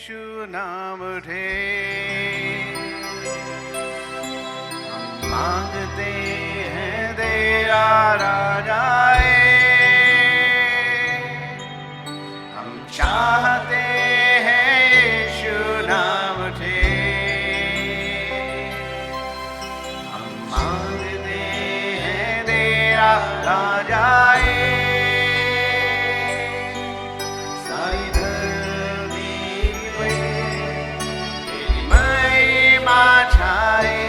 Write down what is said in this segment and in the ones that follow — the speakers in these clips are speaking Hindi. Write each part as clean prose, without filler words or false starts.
यीशु नाम उठे, हम मांगते हैं तेरा राजाए, हम चाहते हैं यीशु नाम उठे, हम मांगते हैं तेरा राजाए, सारी धरती पे तेरी महिमा छाए,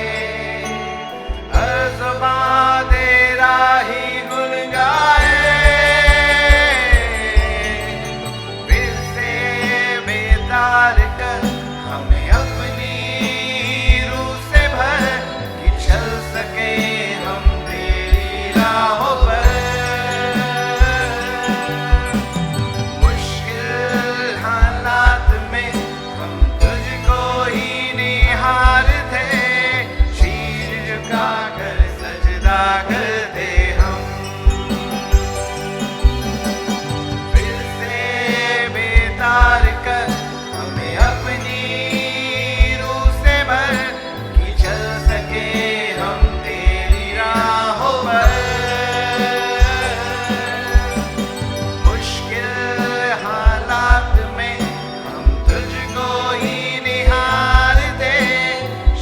हर ज़ुबान तेरा ही गुण गाए, फिर से बेतार कर हमें अपनी रूह से भर कि चल सके हम तेरी राहों पर। मुश्किल हालात में हम तुझको ही निहारते, शीश झुकाकर सजदा करते हम, फिर से बेतार कर हमें अपनी रूह से भर कि चल सके हम तेरी राहों पर। मुश्किल हालात में हम तुझको ही निहारते,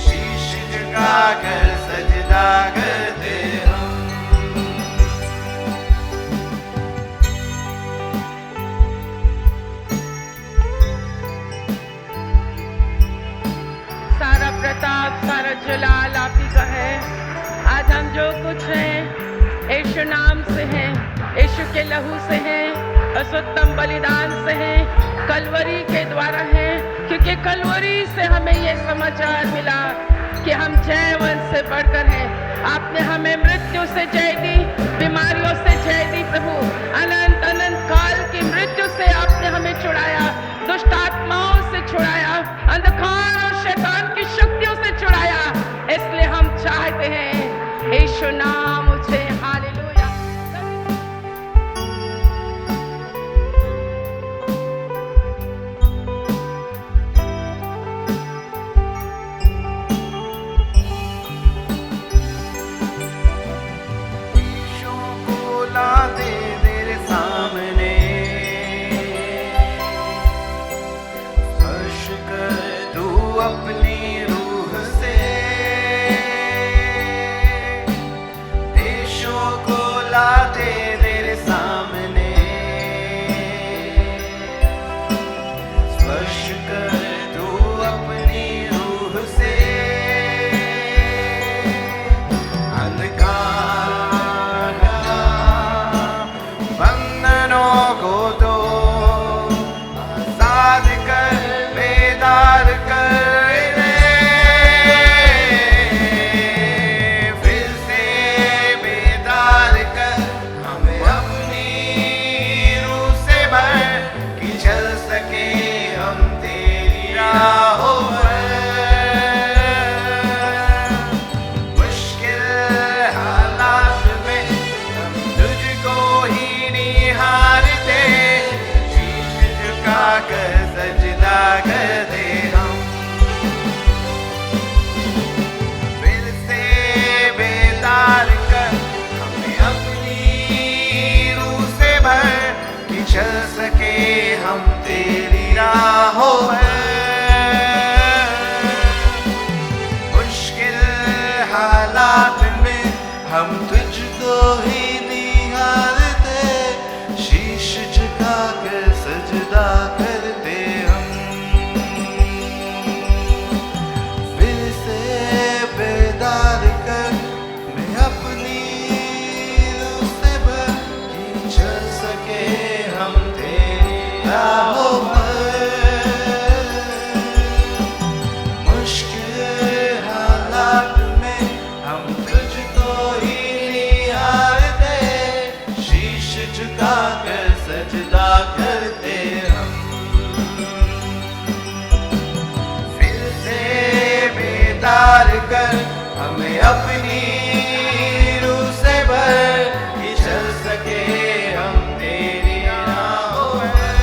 शीश झुकाकर सजदा करते हम। सारा प्रताप सारा जलाल आप ही का है। आज हम जो कुछ हैं यीशु नाम से हैं, यीशु के लहू से हैं, असुत्तम बलिदान से हैं, कलवरी के द्वारा हैं, क्योंकि कलवरी से हमें ये समाचार मिला कि हम जयवंत से बढ़कर हैं। आपने हमें मृत्यु से जय दी, बीमारियों से जय दी प्रभु, अनंत अनंत काल की मृत्यु से आपने हमें छुड़ाया, दुष्ट आत्माओं से छुड़ाया, अंधकार और शैतान की शक्तियों से छुड़ाया। इसलिए हम चाहते हैं यीशु नाम उठे। हालेलुया। यीशु को ला दे तेरे सामने, स्पर्श कर तू अपनी रूह से, देशों को ला दे तेरे सामने, स्पर्श कर तू अपनी रूह से, अंधकार बंधनों को तो आजाद कर, बेदार कर दे, फिर से बेदार कर हमें अपनी रूह से भर कि चल सके हम तेरी राहों पर। मुश्किल हालात में हम तुझको ही निहारते, शीश झुकाकर सजदा करते हम, फिर से बेदार कर हमें अपनी रूह से भर कि चल सके हम तेरी राहों पर। मुश्किल हालात में हम तुझको ही निहारते, शीश झुकाकर सजदा करते हम, फिर से बेदार कर मैं अपनी रूह से भर कि चल सके हम तेरी राहों पर। मुश्किल हालात में हम तुझको ही निहारते, शीश झुकाकर सजदा करते हम, फिर से बेदार कर हमें अपनी रूह से भर कि चल सके हम तेरी राहों पर।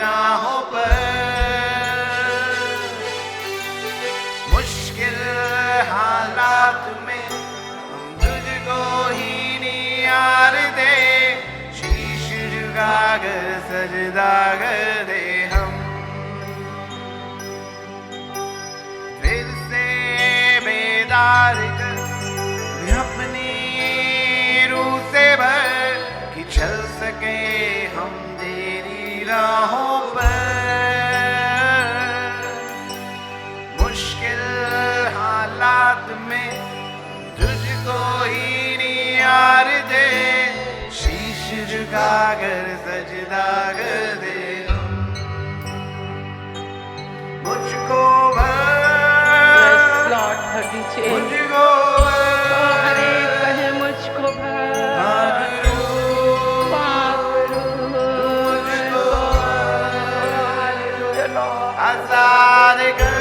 राहों पर मुश्किल हालात में हम तुझको ही निहार दे, शीश झुका कर सजदा कर दे हम। फिर से बेदार कर अपनी रूह से भर कि चल सके हम तेरी राहों पर। मुश्किल हालात में तुझको ही निहार दे, शीश झुका कर सजदा कर दे हम। मुझको यस लॉर्ड भर दीजिए, मुझको हर एक कहे मुझको भर, आजाद कर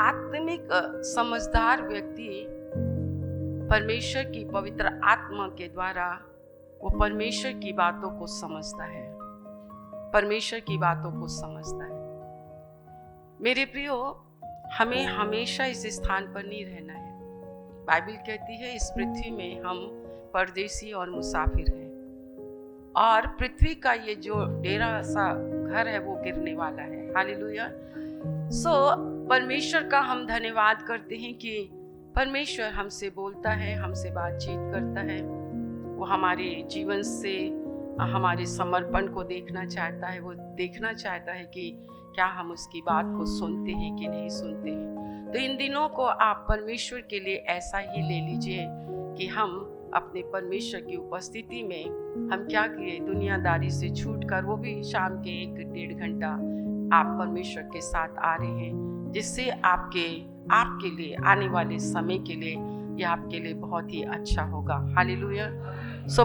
आत्मिक समझदार व्यक्ति परमेश्वर की पवित्र आत्मा के द्वारा वो परमेश्वर की बातों को समझता है, परमेश्वर की बातों को समझता है। मेरे प्रियो, हमें हमेशा इस स्थान पर नहीं रहना है। बाइबल कहती है इस पृथ्वी में हम परदेसी और मुसाफिर हैं, और पृथ्वी का ये जो डेरा सा घर है वो गिरने वाला है। हालेलुया। परमेश्वर का हम धन्यवाद करते हैं कि परमेश्वर हमसे बोलता है, हमसे बातचीत करता है। वो हमारे जीवन से हमारे समर्पण को देखना चाहता है। वो देखना चाहता है कि क्या हम उसकी बात को सुनते हैं कि नहीं सुनते हैं। तो इन दिनों को आप परमेश्वर के लिए ऐसा ही ले लीजिए कि हम अपने परमेश्वर की उपस्थिति में हम क्या किए, दुनियादारी से छूटकर वो भी शाम के 1-1.5 घंटा आप परमेश्वर के साथ आ रहे हैं, जिससे आपके लिए आने वाले समय के लिए यह आपके लिए बहुत ही अच्छा होगा। हालेलुया।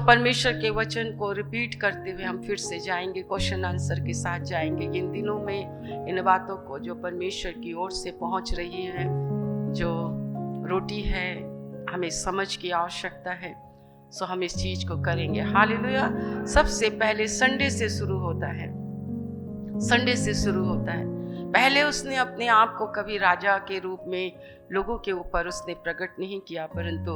परमेश्वर के वचन को रिपीट करते हुए हम फिर से जाएंगे, क्वेश्चन आंसर के साथ जाएंगे। इन दिनों में इन बातों को जो परमेश्वर की ओर से पहुंच रही है, जो रोटी है, हमें समझ की आवश्यकता है। हम इस चीज को करेंगे। हालेलुया। सबसे पहले संडे से शुरू होता है, संडे से शुरू होता है। पहले उसने अपने आप को कभी राजा के रूप में लोगों के ऊपर उसने प्रकट नहीं किया, परंतु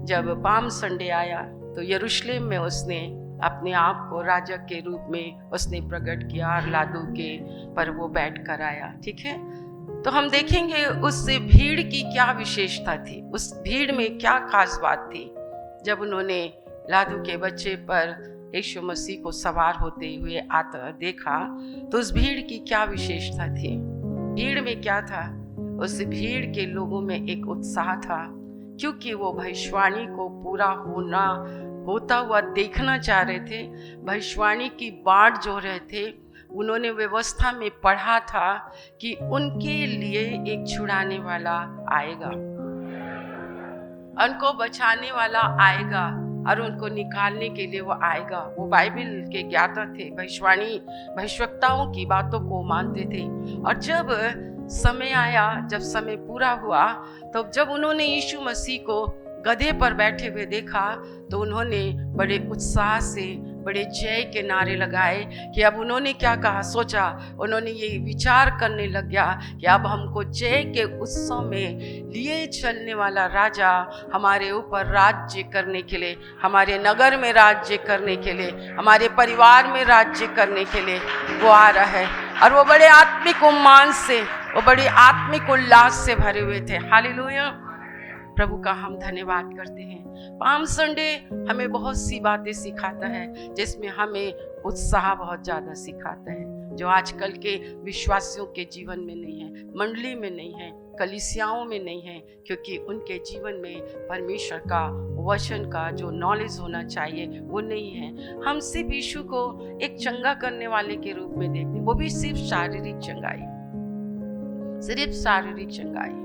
जब पाम संडे आया तो यरूशलेम में उसने अपने आप को राजा के रूप में उसने प्रकट किया और लादू के पर वो बैठ कर आया। ठीक है, तो हम देखेंगे उस भीड़ की क्या विशेषता थी, उस भीड़ में क्या खास बात थी। जब उन्होंने लादू के बच्चे पर यीशु मसीह को सवार होते हुए आता देखा, तो उस भीड़ की क्या विशेषता थी, भीड़ में क्या था। उस भीड़ के लोगों में एक उत्साह था, क्योंकि वो भविष्यवाणी को पूरा होता हुआ देखना चाह रहे थे। भविष्यवाणी की बाट जो रहे थे, उन्होंने व्यवस्था में पढ़ा था कि उनके लिए एक छुड़ाने वाला आएगा, उनको बचाने वाला आएगा और उनको निकालने के लिए वो आएगा। वो बाइबल के ज्ञाता थे, भविष्यवक्ताओं की बातों को मानते थे। और जब समय आया, जब समय पूरा हुआ, तो जब उन्होंने यीशु मसीह को गधे पर बैठे हुए देखा, तो उन्होंने बड़े उत्साह से बड़े जय के नारे लगाए कि अब उन्होंने क्या कहा, सोचा, उन्होंने ये विचार करने लग गया कि अब हमको जय के उत्सव में लिए चलने वाला राजा हमारे ऊपर राज्य करने के लिए, हमारे नगर में राज्य करने के लिए, हमारे परिवार में राज्य करने के लिए वो आ रहा है। और वो बड़े आत्मिक उम्मान से, वो बड़ी आत्मिक उल्लास से भरे हुए थे। हालेलुया, प्रभु का हम धन्यवाद करते हैं। पाम संडे हमें बहुत सी बातें सिखाता है, जिसमें हमें उत्साह बहुत ज़्यादा सिखाता है, जो आजकल के विश्वासियों के जीवन में नहीं है, मंडली में नहीं है, कलीसियाओं में नहीं है, क्योंकि उनके जीवन में परमेश्वर का वचन का जो नॉलेज होना चाहिए वो नहीं है। हम सिर्फ यीशु को एक चंगा करने वाले के रूप में देखते हैं, वो भी सिर्फ शारीरिक चंगाई, सिर्फ शारीरिक चंगाई।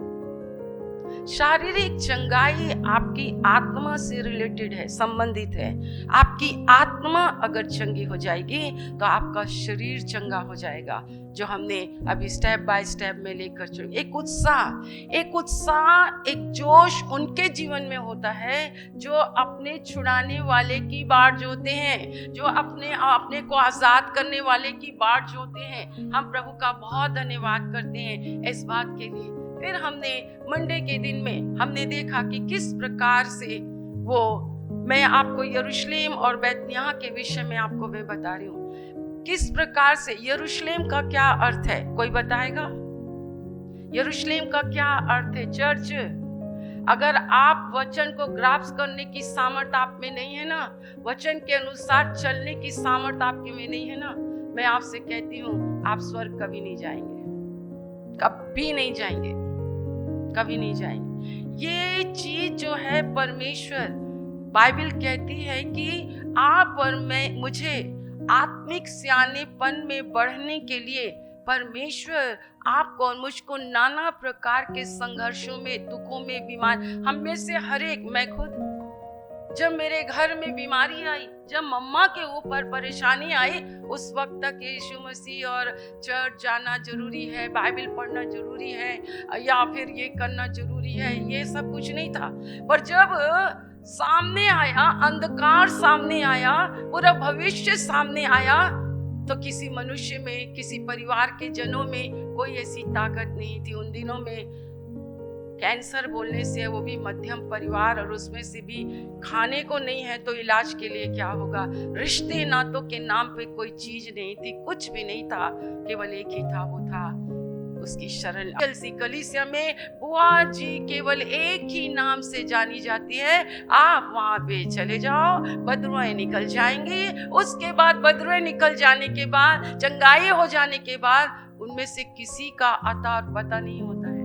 शारीरिक चंगाई आपकी आत्मा से रिलेटेड है, संबंधित है। आपकी आत्मा अगर चंगी हो जाएगी तो आपका शरीर चंगा हो जाएगा, जो हमने अभी स्टेप बाय स्टेप में लेकर चले। एक उत्साह, एक जोश उनके जीवन में होता है जो अपने छुड़ाने वाले की बाट जोते हैं, जो अपने को आजाद करने वाले की बाट जोते हैं। हम प्रभु का बहुत धन्यवाद करते हैं इस बात के लिए। फिर हमने मंडे के दिन में हमने देखा कि किस प्रकार से वो, मैं आपको यरूशलेम और बैतनिय्याह के विषय में आपको मैं बता रही हूँ, किस प्रकार से यरूशलेम का क्या अर्थ है, कोई बताएगा? यरूशलेम का क्या अर्थ है? चर्च। अगर आप वचन को ग्रास्प करने की सामर्थ्य आप में नहीं है ना, वचन के अनुसार चलने की सामर्थ्य आपके में नहीं है ना, मैं आपसे कहती हूँ आप स्वर्ग कभी नहीं जाएंगे, कभी नहीं जाएंगे, कभी नहीं जाएंगे। ये चीज जो है परमेश्वर, बाइबल कहती है कि आप और मैं, मुझे आत्मिक सियानेपन में बढ़ने के लिए परमेश्वर आपको और मुझको नाना प्रकार के संघर्षों में, दुखों में, बीमार, हम में से हर एक, मैं खुद, जब मेरे घर में बीमारी आई, जब मम्मा के ऊपर परेशानी आई, उस वक्त तक यीशु मसीह और चर्च जाना जरूरी है, बाइबल पढ़ना जरूरी है, या फिर ये करना जरूरी है, ये सब कुछ नहीं था। पर जब सामने आया, अंधकार सामने आया, पूरा भविष्य सामने आया, तो किसी मनुष्य में, किसी परिवार के जनों में कोई ऐसी ताकत नहीं थी। उन दिनों में कैंसर बोलने से, वो भी मध्यम परिवार, और उसमें से भी खाने को नहीं है तो इलाज के लिए क्या होगा। रिश्ते नातों के नाम पे कोई चीज नहीं थी, कुछ भी नहीं था, केवल एक ही था, वो था उसकी शरण। कलीसिया में बुआ जी केवल एक ही नाम से जानी जाती है। आप वहां पे चले जाओ, बदरुएं निकल जाएंगी। उसके बाद बदरुएं निकल जाने के बाद, चंगाई हो जाने के बाद, उनमें से किसी का अता और पता नहीं होता है।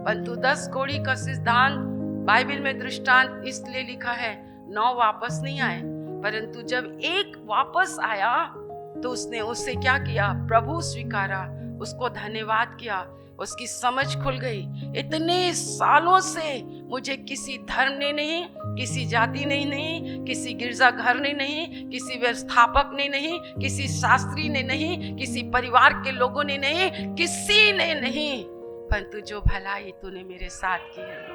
परंतु 10 कोड़ी का सिद्धांत बाइबल में दृष्टांत इसलिए लिखा है, 9 वापस नहीं आए, परंतु जब एक वापस आया तो उसने उससे क्या किया, प्रभु स्वीकारा, उसको धन्यवाद किया, उसकी समझ खुल गई। इतने सालों से मुझे किसी धर्म ने नहीं, किसी जाति ने नहीं, किसी गिरजा घर ने नहीं, किसी व्यवस्थापक ने नहीं, किसी शास्त्री ने नहीं, किसी परिवार के लोगों ने नहीं, किसी ने नहीं, परंतु जो भलाई तूने मेरे साथ की है।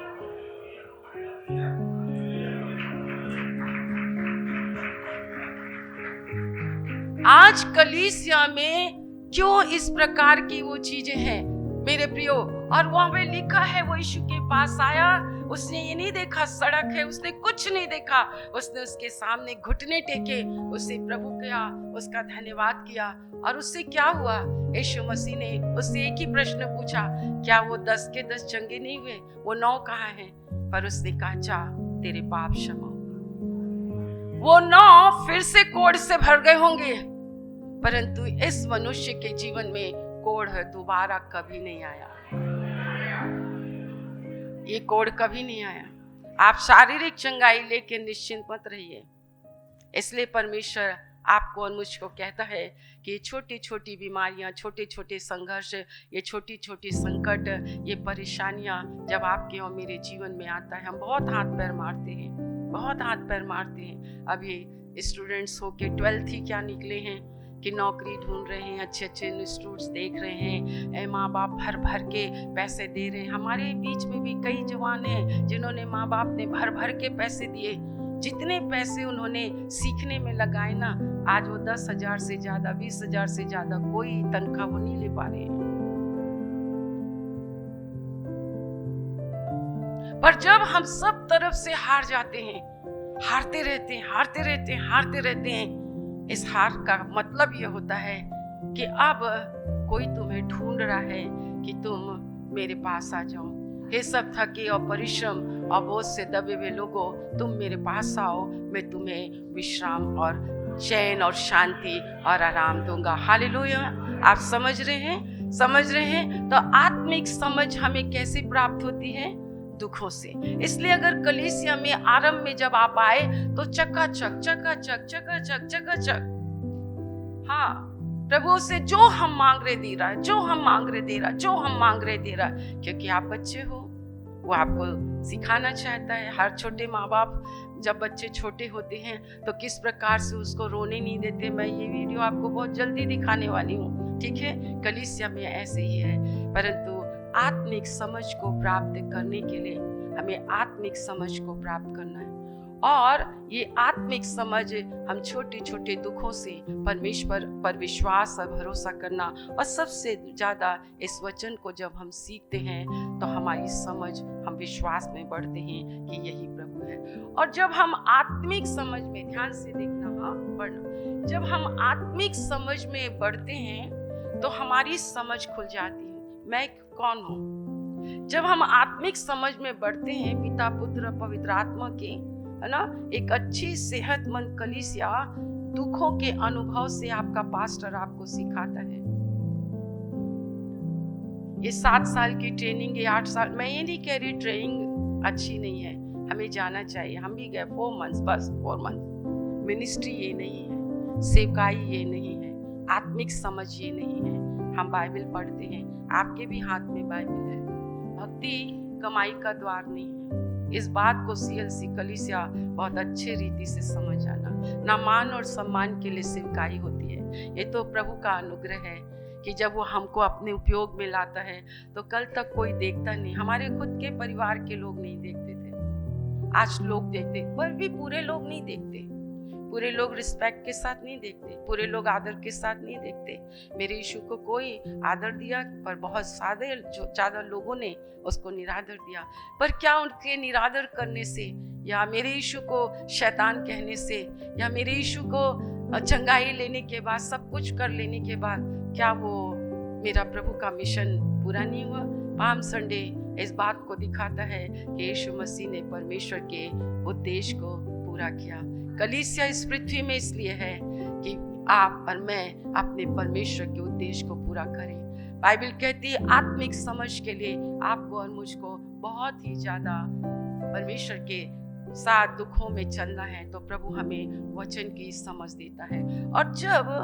आज कलीसिया में क्यों इस प्रकार की वो चीजें हैं मेरे प्रियो? और वहां पे लिखा है, वो यीशु के पास आया, उसने ये नहीं देखा सड़क है, उसने कुछ नहीं देखा, उसने उसके सामने घुटने टेके, उससे प्रभु किया, उसका धन्यवाद किया। और उससे क्या हुआ? यीशु मसीह ने उससे एक ही प्रश्न पूछा, क्या वो 10 के 10 चंगे नहीं हुए? वो 9 कहाँ हैं? पर उसने कहा, जा तेरे पाप क्षमा। वो 9 फिर से कोढ़ से भर गए होंगे, परंतु इस मनुष्य के जीवन में कोढ़ दोबारा कभी नहीं आया। ये कोढ़ कभी नहीं आया। आप शारीरिक चंगाई लेके निश्चिंत मत रहिए। इसलिए परमेश्वर आपको और मुझको कहता है कि छोटी छोटी बीमारियां, छोटे छोटे संघर्ष, ये छोटी छोटी संकट, ये परेशानियां जब आपके और मेरे जीवन में आता है, हम बहुत हाथ पैर मारते हैं, बहुत हाथ पैर मारते हैं। अभी स्टूडेंट्स होके 12th ही क्या निकले हैं कि नौकरी ढूंढ रहे हैं, अच्छे अच्छे इंस्टीट्यूट्स देख रहे हैं, माँ बाप भर भर के पैसे दे रहे हैं। हमारे बीच में भी कई जवान हैं जिन्होंने, माँ बाप ने भर भर के पैसे दिए, जितने पैसे उन्होंने सीखने में लगाए ना, आज वो 10,000 से ज्यादा, 20,000 से ज्यादा कोई तनख्वाह वो नहीं ले पा रहे हैं। पर जब हम सब तरफ से हार जाते हैं, हारते रहते हैं, हारते रहते हैं, हारते रहते हैं, इस हार का मतलब यह होता है कि अब कोई तुम्हें ढूंढ रहा है कि तुम मेरे पास आ जाओ। हे सब थके और परिश्रम और बोझ से दबे हुए लोगों, तुम मेरे पास आओ, मैं तुम्हें विश्राम और चैन और शांति और आराम दूंगा। हालेलुया। आप समझ रहे हैं? समझ रहे हैं? तो आत्मिक समझ हमें कैसे प्राप्त होती है? दुखों से। इसलिए अगर कलीसिया में आरंभ में जब आप आए तो चकाचक चकाचक चकाचक चकाचक, हाँ, प्रभु से जो हम मांग रहे दे रहा है, जो हम मांग रहे दे रहा है, जो हम मांग रहे दे रहा है, क्योंकि आप बच्चे हो, वो आपको सिखाना चाहता है। हर छोटे माँ बाप जब बच्चे छोटे होते हैं तो किस प्रकार से उसको रोने नहीं देते। मैं ये वीडियो आपको बहुत जल्दी दिखाने वाली हूँ, ठीक है? कलीसिया में ऐसे ही है। परंतु आत्मिक समझ को प्राप्त करने के लिए हमें आत्मिक समझ को प्राप्त करना है, और ये आत्मिक समझ हम छोटे छोटे दुखों से परमेश्वर पर विश्वास और भरोसा करना, और सबसे ज्यादा इस वचन को जब हम सीखते हैं तो हमारी समझ, हम विश्वास में बढ़ते हैं कि यही प्रभु है। और जब हम आत्मिक समझ में, ध्यान से देखना, हाँ बढ़ना, जब हम आत्मिक समझ में बढ़ते हैं तो हमारी समझ खुल जाती है, मैं कौन हूँ। जब हम आत्मिक समझ में बढ़ते हैं पिता पुत्र पवित्र आत्मा के, है ना, एक अच्छी सेहतमंद कलीसिया दुखों के अनुभव से आपका पास्टर आपको सिखाता है। ये 7 साल की ट्रेनिंग, ये 8 साल, मैं ये नहीं कह रही ट्रेनिंग अच्छी नहीं है, हमें जाना चाहिए। हम भी गए 4 मंथ्स, बस 4 मंथ। मिनिस्ट्री ये नहीं है, सेवकाई ये नहीं है, आत्मिक समझ ये नहीं है। हम बाइबल पढ़ते हैं, आपके भी हाथ में बाइबल है। भक्ति कमाई का द्वार नहीं है। इस बात को CLC कलीसिया बहुत अच्छे रीति से समझ जाना। ना मान और सम्मान के लिए सेवकाई होती है, ये तो प्रभु का अनुग्रह है कि जब वो हमको अपने उपयोग में लाता है तो कल तक कोई देखता नहीं। हमारे खुद के परिवार के लोग नहीं देखते थे, आज लोग देखते, पर भी पूरे लोग नहीं देखते। पूरे लोग रिस्पेक्ट के साथ नहीं देखते, पूरे लोग आदर के साथ नहीं देखते। मेरे यीशु को कोई आदर दिया, पर बहुत ज्यादा लोगों ने उसको निरादर दिया। पर क्या उनके निरादर करने से, या मेरे यीशु को शैतान कहने से, या मेरे यीशु को चंगाई लेने के बाद, सब कुछ कर लेने के बाद, क्या वो मेरा प्रभु का मिशन पूरा नहीं हुआ? पाम संडे इस बात को दिखाता है कि यीशु मसीह ने परमेश्वर के उद्देश्य को पूरा किया। कलीसिया इस पृथ्वी में इसलिए है कि आप और मैं अपने परमेश्वर के उद्देश्य को पूरा करें। बाइबल कहती है आत्मिक समझ के लिए आपको और मुझको बहुत ही ज्यादा परमेश्वर के साथ दुखों में चलना है, तो प्रभु हमें वचन की समझ देता है। और जब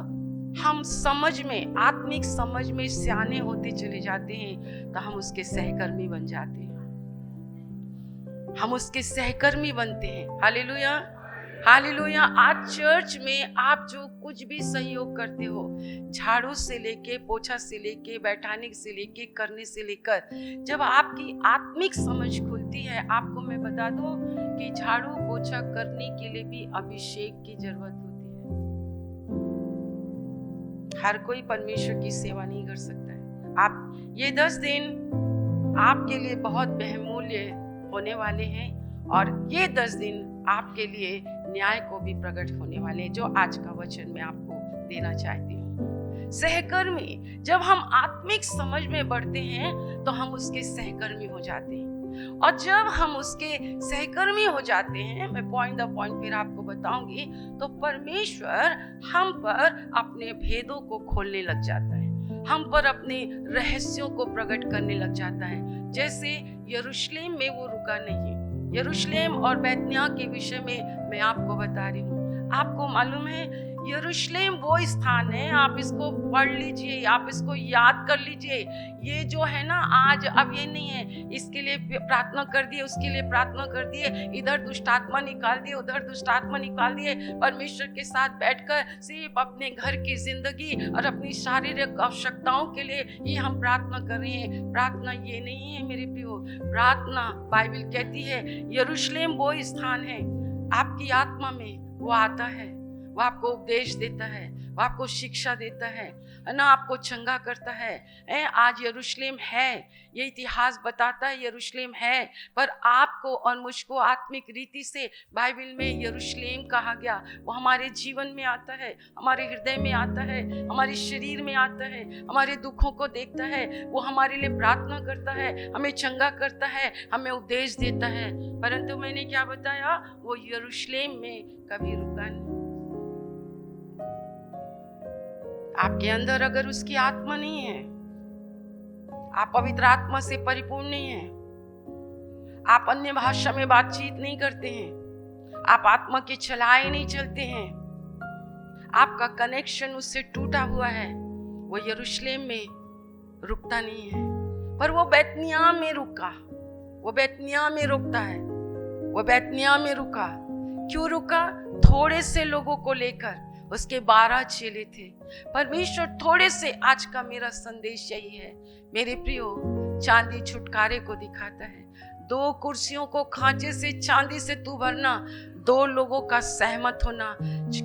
हम समझ में, आत्मिक समझ में सियाने होते चले जाते हैं तो हम उसके सहकर्मी बन जाते हैं, हम उसके सहकर्मी बनते हैं। Hallelujah, hallelujah. आज चर्च में आप जो कुछ भी सहयोग करते हो, झाड़ू से लेके, पोछा से लेके, बैठाने से लेके, करने से लेकर, जब आपकी आत्मिक समझ खुलती है, आपको मैं बता दूं कि झाड़ू पोछा करने के लिए भी अभिषेक की जरूरत होती है। हर कोई परमेश्वर की सेवा नहीं कर सकता है। आप ये 10 दिन आपके लिए बहुत बहुमूल्य होने वाले हैं, और ये 10 दिन आपके लिए न्याय को भी प्रकट होने वाले हैं, जो आज का वचन मैं आपको देना चाहती हूँ। सहकर्मी, जब हम आत्मिक समझ में बढ़ते हैं तो हम उसके सहकर्मी हो जाते हैं, और जब हम उसके सहकर्मी हो जाते हैं, मैं पॉइंट द पॉइंट फिर आपको बताऊंगी, तो परमेश्वर हम पर अपने भेदों को खोलने लग जाता है, हम पर अपने रहस्यों को प्रकट करने लग जाता है। जैसे यरूशलेम में वो रुका नहीं। यरूशलेम और बैतनिय्याह के विषय में मैं आपको बता रही हूँ। आपको मालूम है यरूशलेम वो स्थान है, आप इसको पढ़ लीजिए, आप इसको याद कर लीजिए। ये जो है ना, आज अब ये नहीं है इसके लिए प्रार्थना कर दिए, उसके लिए प्रार्थना कर दिए, इधर दुष्ट आत्मा निकाल दिए, उधर दुष्ट आत्मा निकाल दिए। परमेश्वर के साथ बैठकर सिर्फ अपने घर की जिंदगी और अपनी शारीरिक आवश्यकताओं के लिए ही हम प्रार्थना कर रहे हैं। प्रार्थना ये नहीं है मेरे प्रियो। प्रार्थना, बाइबल कहती है यरूशलेम वो स्थान है आपकी आत्मा में वो आता है, वो आपको उपदेश देता है, वो आपको शिक्षा देता है ना, आपको चंगा करता है। आज यरूशलेम है, ये इतिहास बताता है यरूशलेम है, पर आपको और मुझको आत्मिक रीति से बाइबल में यरूशलेम कहा गया। वो हमारे जीवन में आता है, हमारे हृदय में आता है, हमारे शरीर में आता है, हमारे दुखों को देखता है, वो हमारे लिए प्रार्थना करता है, हमें चंगा करता है, हमें उपदेश देता है। परंतु मैंने क्या बताया, वो यरूशलेम में कभी रुका नहीं। आपके अंदर अगर उसकी आत्मा नहीं है, आप पवित्र आत्मा से परिपूर्ण नहीं है, आप अन्य भाषा में बातचीत नहीं करते हैं, आप आत्मा के चलाए नहीं चलते हैं, आपका कनेक्शन उससे टूटा हुआ है, वो यरूशलेम में रुकता नहीं है। पर वो बैतनिय्याह में रुका, वो बैतनिय्याह में रुकता है, वो बैतनिय्याह में रुका। क्यों रुका? थोड़े से लोगों को लेकर, उसके 12 चेले थे। परमेश्वर थोड़े से, आज का मेरा संदेश यही है मेरे प्रियो, चांदी छुटकारे को दिखाता है। 2 कुर्सियों को खांचे से चांदी से तू भरना, 2 लोगों का सहमत होना,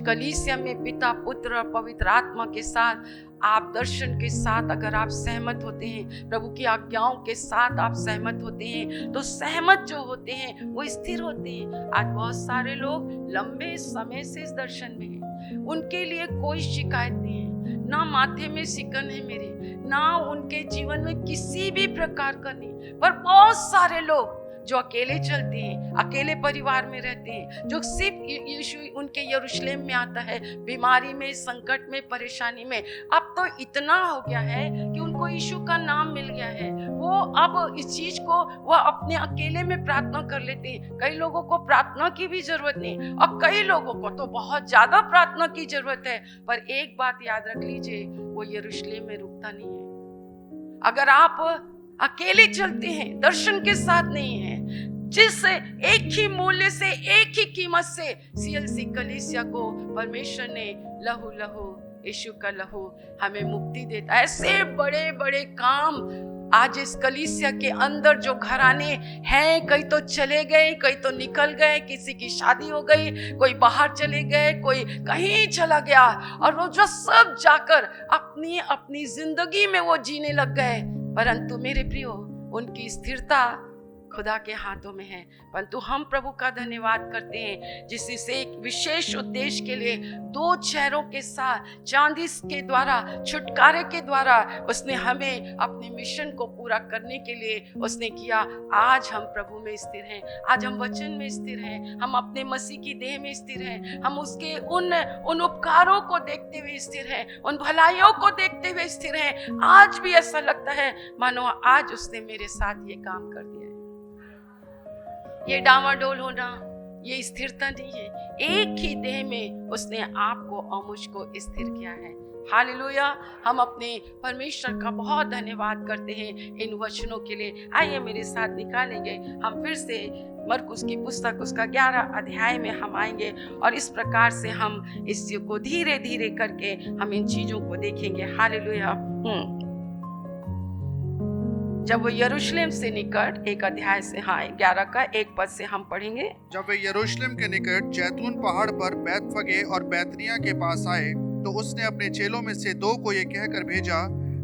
कलीसिया में पिता पुत्र और पवित्र आत्मा के साथ आप दर्शन के साथ अगर आप सहमत होते हैं, प्रभु की आज्ञाओं के साथ आप सहमत होते हैं, तो सहमत जो होते हैं वो स्थिर होते हैं। आज बहुत सारे लोग लंबे समय से इस दर्शन में हैं, उनके लिए कोई शिकायत नहीं है, ना माथे में सिकन है मेरे, ना उनके जीवन में किसी भी प्रकार का नहीं। पर बहुत सारे लोग जो अकेले चलते हैं, अकेले परिवार में रहते हैं, जो सिर्फ यीशु उनके यरूशलेम में आता है, बीमारी में, संकट में, परेशानी में। अब तो इतना हो गया है कि उनको यीशु का नाम मिल गया है, वो अब इस चीज को वो अपने अकेले में प्रार्थना कर लेते हैं। कई लोगों को प्रार्थना की भी जरूरत नहीं, और कई लोगों को तो बहुत ज्यादा प्रार्थना की जरूरत है। पर एक बात याद रख लीजिए, वो यरूशलेम में रुकता नहीं है। अगर आप अकेले चलते हैं, दर्शन के साथ नहीं है, जिस एक ही मूल्य से, एक ही कीमत से CLC कलीसिया को परमेश्वर ने लहू लहू, यीशु का लहू हमें मुक्ति देता है। ऐसे बड़े बड़े काम आज इस कलीसिया के अंदर जो घराने हैं, कई तो चले गए, कई तो निकल गए, किसी की शादी हो गई, कोई बाहर चले गए, कोई कहीं चला गया, और वो जो सब जाकर अपनी अपनी जिंदगी में वो जीने लग गए। परंतु मेरे प्रियो, उनकी स्थिरता खुदा के हाथों में है। परंतु हम प्रभु का धन्यवाद करते हैं जिससे एक विशेष उद्देश्य के लिए 2 चेहरों के साथ चांदी के द्वारा, छुटकारे के द्वारा उसने हमें अपने मिशन को पूरा करने के लिए उसने किया। आज हम प्रभु में स्थिर हैं, आज हम वचन में स्थिर हैं, हम अपने मसीह की देह में स्थिर हैं, हम उसके उन उपकारों को देखते हुए स्थिर हैं, उन भलाइयों को देखते हुए स्थिर हैं। आज भी ऐसा लगता है मानो आज उसने मेरे साथ ये काम कर दिया है। ये डामाडोल होना, ये स्थिरता नहीं है। एक ही देह में उसने आपको और मुझको स्थिर किया है। हालेलुया। हम अपने परमेश्वर का बहुत धन्यवाद करते हैं इन वचनों के लिए। आइए मेरे साथ निकालेंगे, हम फिर से मरकुस की पुस्तक उसका 11 अध्याय में हम आएंगे, और इस प्रकार से हम इसको धीरे धीरे करके हम इन चीजों को देखेंगे। हालेलुया। जब वो यरूशलेम से निकट, एक अध्याय से 11 का 1 पद से हम पढ़ेंगे। जब वे यरूशलेम के निकट जैतून पहाड़ पर बैतफगे और बैतनिय्याह के पास आए, तो उसने अपने चेलों में से 2 को ये कहकर भेजा,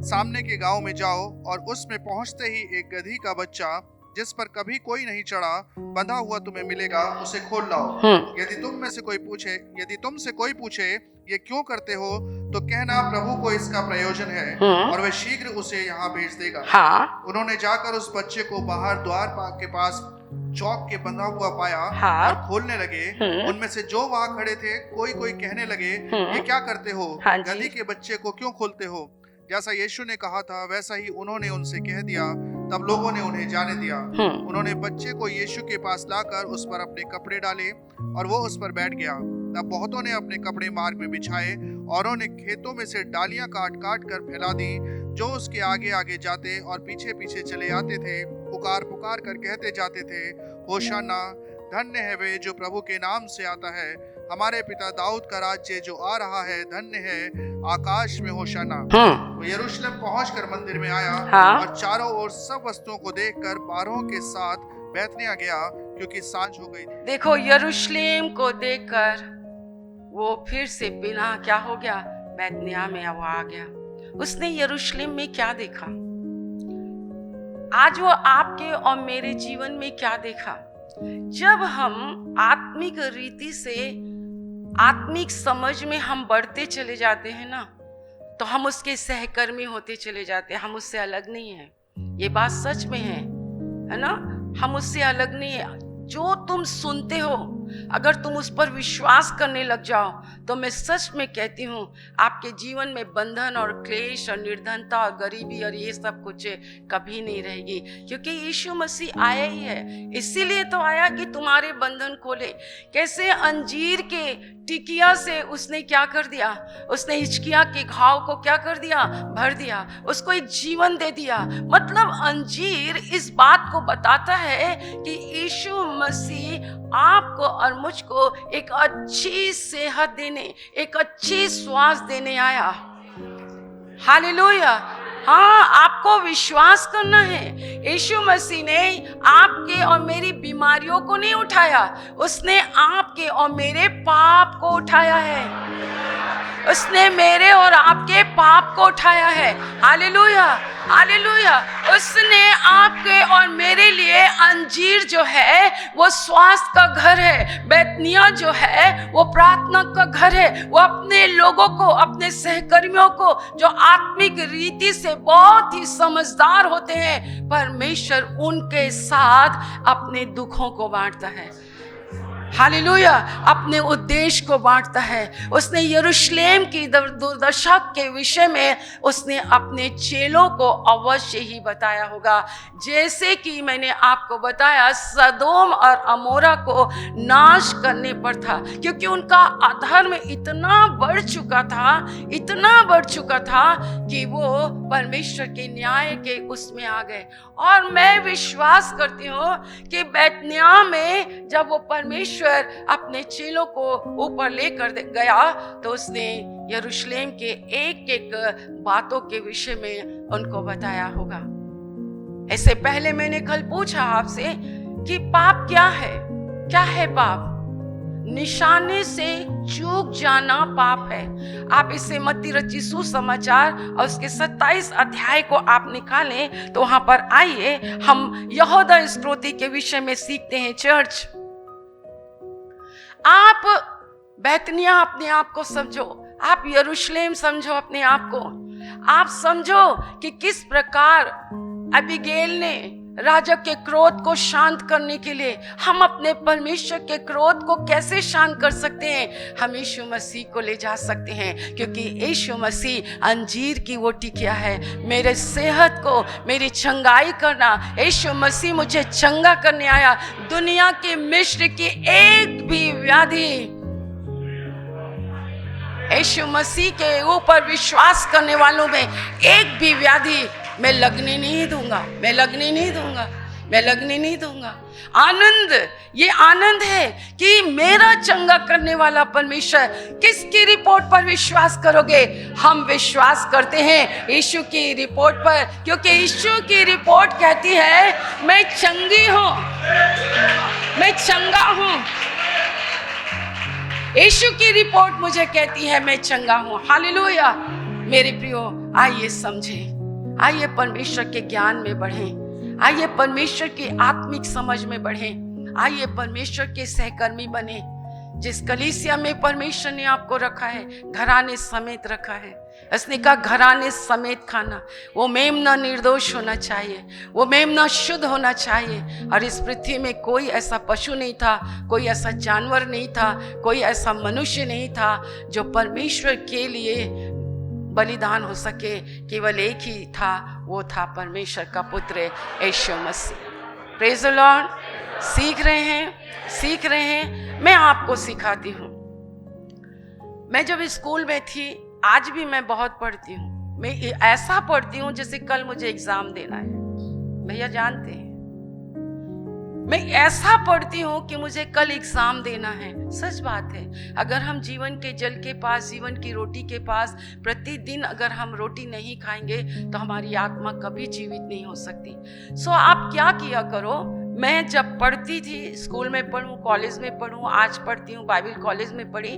सामने के गांव में जाओ, और उसमें पहुंचते ही एक गधी का बच्चा जिस पर कभी कोई नहीं चढ़ा बंधा हुआ तुम्हें मिलेगा, उसे खोल लाओ। यदि तुमसे कोई पूछे ये क्यों करते हो, तो कहना प्रभु को इसका प्रयोजन है, और वह शीघ्र उसे यहाँ भेज देगा। उन्होंने जाकर उस बच्चे को बाहर द्वार के पास चौक के बंधा हुआ पाया और खोलने लगे। उनमें से जो वहाँ खड़े थे कोई कहने लगे, ये क्या करते हो, गधी के बच्चे को क्यों खोलते हो? जैसा यीशु ने कहा था वैसा ही उन्होंने उनसे कह दिया। तब लोगों ने उन्हें जाने दिया। उन्होंने बच्चे को यीशु के पास लाकर उस पर अपने कपड़े डाले, और वो उस पर बैठ गया। तब बहुतों ने अपने कपड़े मार्ग में बिछाए, और उन्होंने खेतों में से डालियां काट काट कर फैला दी। जो उसके आगे आगे जाते और पीछे पीछे चले आते थे, पुकार पुकार कर कहते जाते थे, होशाना, धन्य है वे जो प्रभु के नाम से आता है, हमारे पिता दाऊद का राज्य जो आ रहा है, धन्य है आकाश में होशाना। वो यरूशलेम पहुंचकर मंदिर में आया, और चारों ओर सब वस्तुओं को देखकर 12 के साथ बैतनिय्याह गया, क्योंकि सांझ हो गई थी। देखो, यरूशलेम को देखकर वो फिर से बिना क्या हो गया, बैतनिय्याह में वो आ गया। उसने यरूशलेम में क्या देखा? आज वो आपके और मेरे जीवन में क्या देखा? जब हम आत्मिक रीति से, आत्मिक समझ में हम बढ़ते चले जाते हैं ना, तो हम उसके सहकर्मी होते चले जाते हैं। हम उससे अलग नहीं है, ये बात सच में है ना? हम उससे अलग नहीं है। जो तुम सुनते हो, अगर तुम उस पर विश्वास करने लग जाओ, तो मैं सच में कहती हूँ, आपके जीवन में बंधन और क्लेश और निर्धनता और गरीबी और ये सब कुछ कभी नहीं रहेगी, क्योंकि यीशु मसीह आया ही है। इसीलिए तो आया कि तुम्हारे बंधन खोले। कैसे अंजीर के टिकिया से उसने क्या कर दिया? उसने हिचकिया के घाव को क्या कर दिया? भर दिया, उसको एक जीवन दे दिया। मतलब अंजीर इस बात को बताता है कि यीशु मसीह आपको और मुझको एक अच्छी सेहत देने, एक अच्छी श्वास देने आया। हालेलुया। हाँ, आपको विश्वास करना है। यीशु मसीह ने आपके और मेरी बीमारियों को नहीं उठाया, उसने आपके और मेरे पाप को उठाया है। उसने मेरे और आपके पाप को उठाया है। Hallelujah, hallelujah. उसने आपके और मेरे लिए अंजीर जो है वो स्वास्थ्य का घर है, बैतनिय्याह जो है वो प्रार्थना का घर है। वो अपने लोगों को, अपने सहकर्मियों को जो आत्मिक रीति से बहुत ही समझदार होते हैं, परमेश्वर उनके साथ अपने दुखों को बांटता है। हालेलुया, अपने उद्देश्य को बांटता है। उसने यरूशलेम की दुर्दशा के विषय में उसने अपने चेलों को अवश्य ही बताया होगा। जैसे कि मैंने आपको बताया, सदोम और अमोरा को नाश करने पर था, क्योंकि उनका अधर्म इतना बढ़ चुका था, इतना बढ़ चुका था कि वो परमेश्वर के न्याय के उसमें आ गए। और मैं विश्वास करती हूँ कि बैतनिय्याह में जब वो परमेश्वर अपने चेलों को ऊपर लेकर गया, तो उसने यरूशलेम के एक एक बातों के विषय में उनको बताया होगा। ऐसे पहले मैंने कल पूछा आपसे कि पाप क्या है? क्या है पाप? निशाने से चूक जाना पाप है। आप इसे मत्ती रचित सुसमाचार और उसके 27 अध्याय को आप निकालें तो वहां पर आइए, हम यहूदा इस्करियोती के विषय में सीखते हैं। चर्च, आप बैतनिय्याह अपने आप को समझो, आप यरूशलेम समझो अपने आप को। आप समझो कि किस प्रकार अबीगैल ने राजा के क्रोध को शांत करने के लिए, हम अपने परमेश्वर के क्रोध को कैसे शांत कर सकते हैं? हम यीशु मसीह को ले जा सकते हैं, क्योंकि यीशु मसीह अंजीर की वो टिकिया है। मेरे सेहत को, मेरी चंगाई करना, यीशु मसीह मुझे चंगा करने आया। दुनिया के मिस्र की एक भी व्याधि यीशु मसीह के ऊपर विश्वास करने वालों में एक भी व्याधि मैं लगने नहीं दूंगा, मैं लगने नहीं दूंगा, मैं लगने नहीं दूंगा। आनंद, ये आनंद है कि मेरा चंगा करने वाला परमेश्वर। किसकी रिपोर्ट पर विश्वास करोगे? हम विश्वास करते हैं यीशु की रिपोर्ट पर, क्योंकि यीशु की रिपोर्ट कहती है मैं चंगी हूं, मैं चंगा हूं। यीशु की रिपोर्ट मुझे कहती है मैं चंगा हूं। हालेलुया। मेरे प्रियो, आइए समझें, आइए परमेश्वर के ज्ञान में बढ़ें, आइए परमेश्वर की आत्मिक समझ में बढ़ें, आइए परमेश्वर के सहकर्मी बने। जिस कलीसिया में परमेश्वर ने आपको रखा है, घराने समेत रखा है, उसने कहा घराने समेत खाना। वो मेमना निर्दोष होना चाहिए, वो मेमना शुद्ध होना चाहिए। और इस पृथ्वी में कोई ऐसा पशु नहीं था, कोई ऐसा जानवर नहीं था, कोई ऐसा मनुष्य नहीं था जो परमेश्वर के लिए बलिदान हो सके। केवल एक ही था, वो था परमेश्वर का पुत्र Yeshu Masih. Praise the lord. सीख रहे हैं, सीख रहे हैं। मैं आपको सिखाती हूँ। मैं जब स्कूल में थी, आज भी मैं बहुत पढ़ती हूँ। मैं ऐसा पढ़ती हूँ जैसे कल मुझे एग्जाम देना है। भैया जानते हैं, मैं ऐसा पढ़ती हूँ कि मुझे कल एग्जाम देना है। सच बात है। अगर हम जीवन के जल के पास, जीवन की रोटी के पास प्रतिदिन अगर हम रोटी नहीं खाएंगे तो हमारी आत्मा कभी जीवित नहीं हो सकती। सो आप क्या किया करो, मैं जब पढ़ती थी, स्कूल में पढ़ूं, कॉलेज में पढ़ूं, आज पढ़ती हूँ, बाइबल कॉलेज में पढ़ी,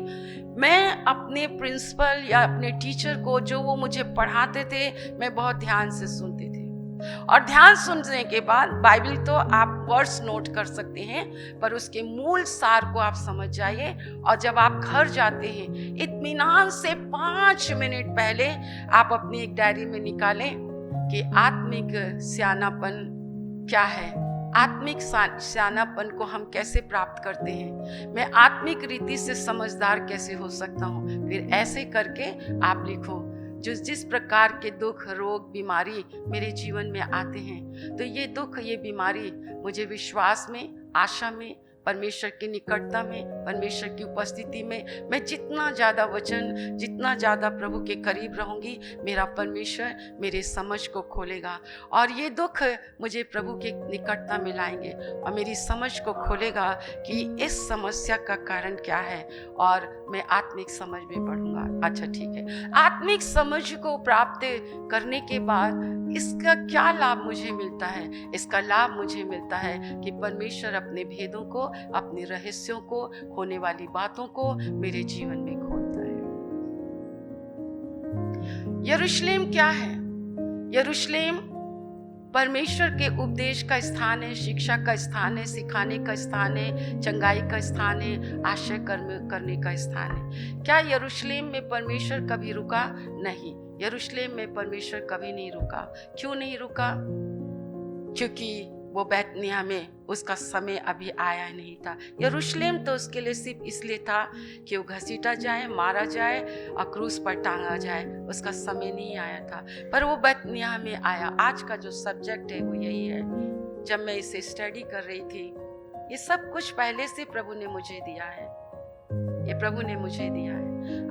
मैं अपने प्रिंसिपल या अपने टीचर को जो वो मुझे पढ़ाते थे मैं बहुत ध्यान से सुनती थी। और ध्यान सुनने के बाद बाइबल तो आप वर्ड्स नोट कर सकते हैं, पर उसके मूल सार को आप समझ जाइए। और जब आप घर जाते हैं, इत्मीनान से 5 मिनट पहले आप अपनी एक डायरी में निकालें कि आत्मिक सियानापन क्या है, आत्मिक सियानापन को हम कैसे प्राप्त करते हैं, मैं आत्मिक रीति से समझदार कैसे हो सकता हूँ। फिर ऐसे करके आप लिखो, जिस प्रकार के दुख, रोग, बीमारी मेरे जीवन में आते हैं, तो ये दुख, ये बीमारी मुझे विश्वास में, आशा में, परमेश्वर की निकटता में, परमेश्वर की उपस्थिति में मैं जितना ज़्यादा वचन, जितना ज़्यादा प्रभु के करीब रहूँगी, मेरा परमेश्वर मेरे समझ को खोलेगा और ये दुख मुझे प्रभु के निकटता में लाएंगे और मेरी समझ को खोलेगा कि इस समस्या का कारण क्या है और मैं आत्मिक समझ में बढ़ूंगा। अच्छा ठीक है, आत्मिक समझ को प्राप्त करने के बाद इसका क्या लाभ मुझे मिलता है? इसका लाभ मुझे मिलता है कि परमेश्वर अपने भेदों को, अपने रहस्यों को, होने वाली बातों को मेरे जीवन में खोलता है। यरूशलेम क्या है? यरूशलेम परमेश्वर के उपदेश का स्थान है, शिक्षा का स्थान है, सिखाने का स्थान है, चंगाई का स्थान है, आश्रय करने का स्थान है। क्या यरूशलेम में परमेश्वर कभी रुका? नहीं, यरूशलेम में परमेश्वर कभी नहीं रुका। क्यों नहीं रुका? क्योंकि वो बैतनिय्याह में उसका समय अभी आया नहीं था। यरूशलेम तो उसके लिए सिर्फ इसलिए था कि वो घसीटा जाए, मारा जाए और क्रूस पर टांगा जाए, उसका समय नहीं आया था, पर वो बैतनिय्याह में आया। आज का जो सब्जेक्ट है वो यही है। जब मैं इसे स्टडी कर रही थी, ये सब कुछ पहले से प्रभु ने मुझे दिया है, ये प्रभु ने मुझे दिया है।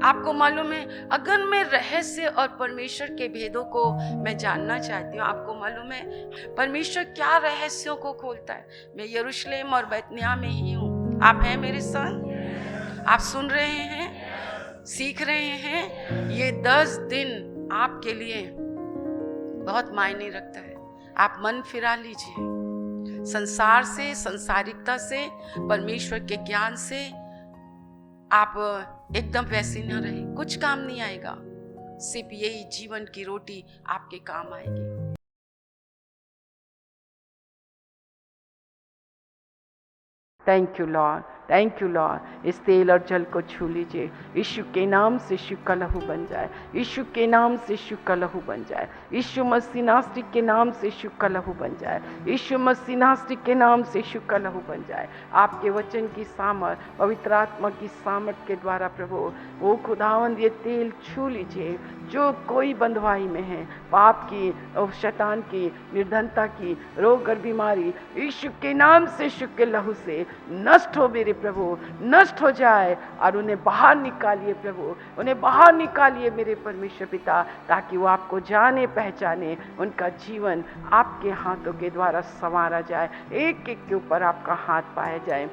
आपको मालूम है, अगर मैं रहस्य और परमेश्वर के भेदों को मैं जानना चाहती हूँ, आपको मालूम है परमेश्वर क्या रहस्यों को खोलता है? मैं यरूशलेम और बैतनिय्याह में ही हूँ। आप हैं मेरे संग? आप सुन रहे हैं, सीख रहे हैं? ये 10 दिन आपके लिए बहुत मायने रखता है। आप मन फिरा लीजिए संसार से, संसारिकता से, परमेश्वर के ज्ञान से। आप एकदम वैसे न रहे, कुछ काम नहीं आएगा, सिर्फ यही जीवन की रोटी आपके काम आएगी। Thank you Lord, thank you Lord. इस तेल और जल को छू लीजिए। यीशु के नाम से यीशु का लहू बन जाए, यीशु के नाम से यीशु का लहू बन जाए, यीशु मसीह नासरी के नाम से यीशु का लहू बन जाए, यीशु मसीह नासरी के नाम से यीशु का लहू बन जाए। आपके वचन की सामर्थ, पवित्र आत्मा की सामर्थ के द्वारा प्रभु वो खुदावंद ये तेल छू लीजिए। जो कोई बंधुआई में है, पाप की और शैतान की, निर्धनता की, रोग और बीमारी, यीशु के नाम से, यीशु के लहू से नष्ट हो मेरे प्रभु, नष्ट हो जाए और उन्हें बाहर निकालिए प्रभु, उन्हें बाहर निकालिए मेरे परमेश्वर पिता, ताकि वो आपको जाने पहचाने, उनका जीवन आपके हाथों के द्वारा संवारा जाए, एक एक के ऊपर आपका हाथ पाया जाए।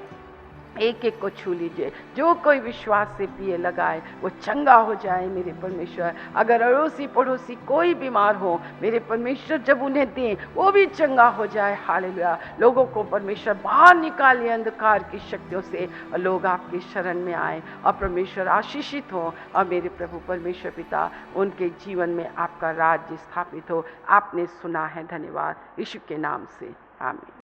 एक एक को छू लीजिए। जो कोई विश्वास से पिए लगाए वो चंगा हो जाए मेरे परमेश्वर। अगर अड़ोसी पड़ोसी कोई बीमार हो, मेरे परमेश्वर जब उन्हें दें वो भी चंगा हो जाए। हालेलुया। लोगों को परमेश्वर बाहर निकालिए अंधकार की शक्तियों से और लोग आपकी शरण में आए और परमेश्वर आशीषित हो और मेरे प्रभु परमेश्वर पिता उनके जीवन में आपका राज्य स्थापित हो। आपने सुना है, धन्यवाद। यीशु के नाम से, आमीन।